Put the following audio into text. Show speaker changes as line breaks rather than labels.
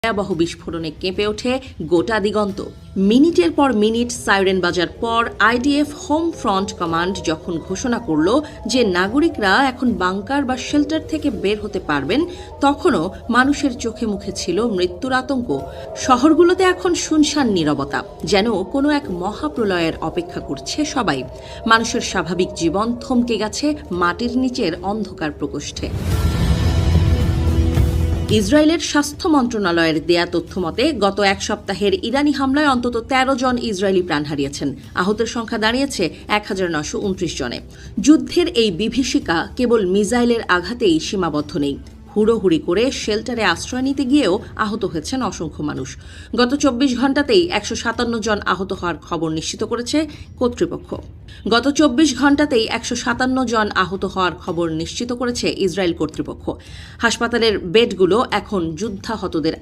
ভয়াবহ বিস্ফোরণে কেঁপে ওঠে গোটা দিগন্ত। মিনিটের পর মিনিট সাইরেন বাজার পর আইডিএফ হোম ফ্রন্ট কমান্ড যখন ঘোষণা করল যে নাগরিকরা এখন বাংকার বা শেল্টার থেকে বের হতে পারবেন, তখনও মানুষের চোখে মুখে ছিল মৃত্যুর আতঙ্ক। শহরগুলোতে এখন শুনশান নীরবতা, যেন কোনো এক মহাপ্রলয়ের অপেক্ষা করছে সবাই। মানুষের স্বাভাবিক জীবন থমকে গেছে মাটির নিচের অন্ধকার প্রকোষ্ঠে। ইসরায়েলের স্বাস্থ্য মন্ত্রণালয়ের দেয়া তথ্য মতে গত এক সপ্তাহের ইরানি হামলায় অন্তত ১৩ জন ইসরায়েলি প্রাণ হারিয়েছেন। আহতের সংখ্যা দাঁড়িয়েছে ১,৯২৯ জনে। যুদ্ধের এই বিভীষিকা কেবল মিসাইলের আঘাতেই সীমাবদ্ধ নেই। হুড়োহুড়ি করে শেল্টারে আশ্রয় নিতে গিয়েও আহত হয়েছেন অসংখ্য মানুষ। গত ২৪ ঘণ্টাতেই ১৫৭ জন আহত হওয়ার খবর নিশ্চিত করেছে কর্তৃপক্ষ। ইসরায়েল কর্তৃপক্ষ। হাসপাতালের বেডগুলো এখন যুদ্ধাহতদের